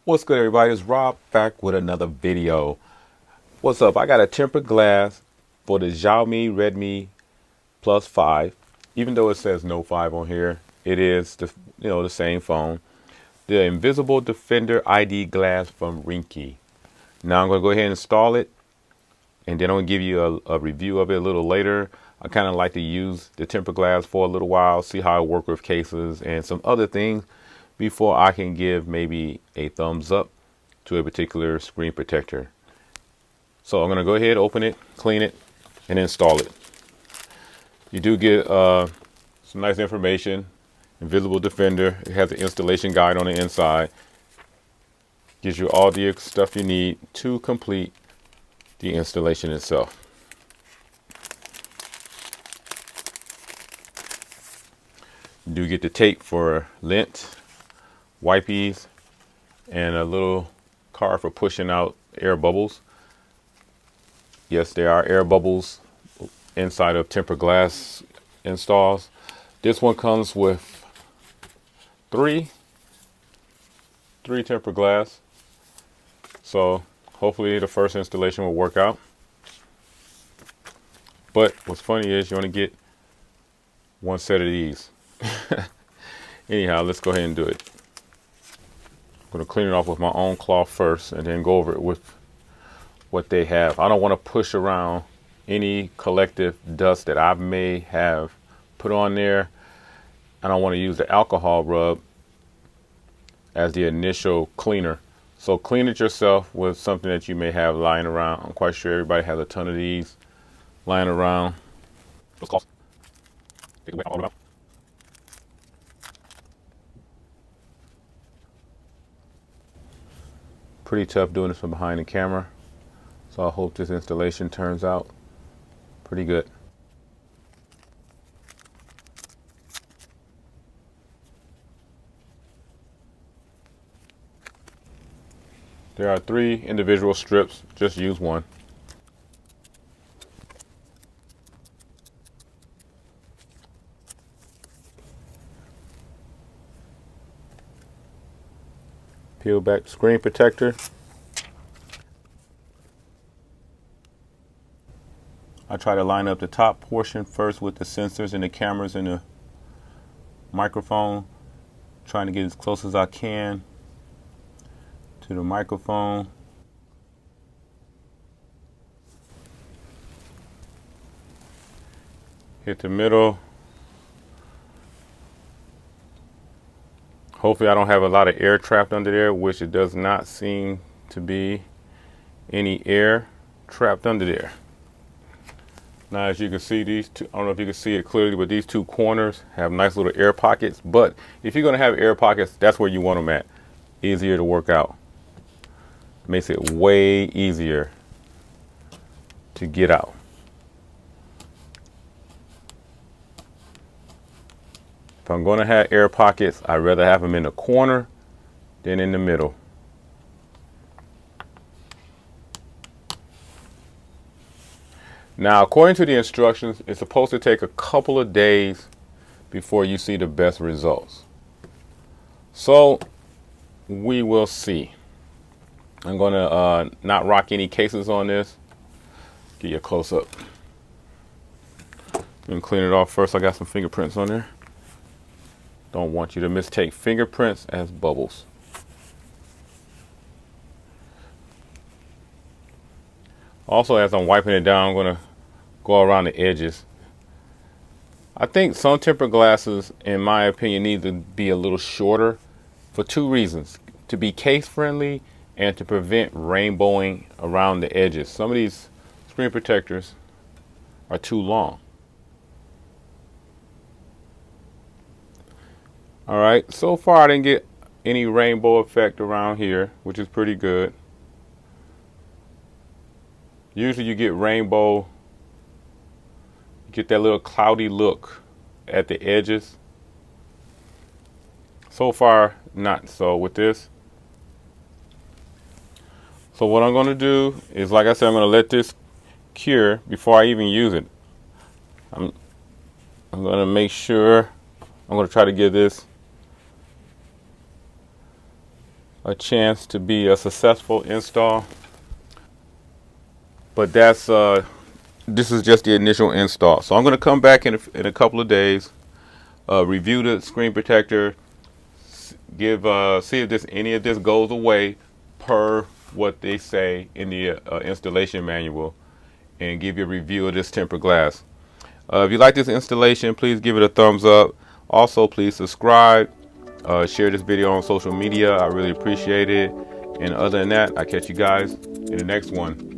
What's good, everybody? It's Rob back with another video. What's up? I got a tempered glass for the Xiaomi Redmi Plus 5. Even though it says no 5 on here, it is the same phone. The Invisible Defender ID glass from Ringke. Now I'm going to go ahead and install it, and then I'm going to give you a review of it a little later. I kind of like to use the tempered glass for a little while, see how it works with cases and some other things before I can give maybe a thumbs up to a particular screen protector. So I'm going to go ahead, open it, clean it, and install it. You do get some nice information. Invisible Defender. It has an installation guide on the inside. Gives you all the stuff you need to complete the installation itself. You do get the tape for lint, wipies, and a little card for pushing out air bubbles. Yes, there are air bubbles inside of tempered glass installs. This one comes with three tempered glass, so hopefully the first installation will work out. But what's funny is you only get one set of these. Anyhow, let's go ahead and do it. I'm going to clean it off with my own cloth first and then go over it with what they have. I don't want to push around any collective dust that I may have put on there. I don't want to use the alcohol rub as the initial cleaner. So clean it yourself with something that you may have lying around. I'm quite sure everybody has a ton of these lying around. Those cloths. Take away all of them. Pretty tough doing this from behind the camera, so I hope this installation turns out pretty good. There are 3 individual strips, just use one. Peel back the screen protector. I try to line up the top portion first with the sensors and the cameras and the microphone, trying to get as close as I can to the microphone. Hit the middle. Hopefully I don't have a lot of air trapped under there, which it does not seem to be any air trapped under there. Now, as you can see, these two, I don't know if you can see it clearly, but these 2 corners have nice little air pockets. But if you're going to have air pockets, that's where you want them at. Easier to work out. Makes it way easier to get out. If I'm going to have air pockets, I'd rather have them in the corner than in the middle. Now, according to the instructions, it's supposed to take a couple of days before you see the best results. So we will see. I'm going to not rock any cases on this. Get you a close up. And clean it off first. I got some fingerprints on there. Don't want you to mistake fingerprints as bubbles. Also, as I'm wiping it down, I'm going to go around the edges. I think some tempered glasses, in my opinion, need to be a little shorter for 2 reasons. To be case friendly and to prevent rainbowing around the edges. Some of these screen protectors are too long. All right, so far I didn't get any rainbow effect around here, which is pretty good. Usually you get rainbow, you get that little cloudy look at the edges. So far, not so with this. So what I'm going to do is, like I said, I'm going to let this cure before I even use it. I'm I'm going to make sure, I'm going to try to give this a chance to be a successful install. But this is just the initial install. So I'm going to come back in a couple of days, review the screen protector, see if any of this goes away per what they say in the installation manual, and give you a review of this tempered glass. If you like this installation, please give it a thumbs up. Also, please subscribe, share this video on social media. I really appreciate it. And other than that, I'll catch you guys in the next one.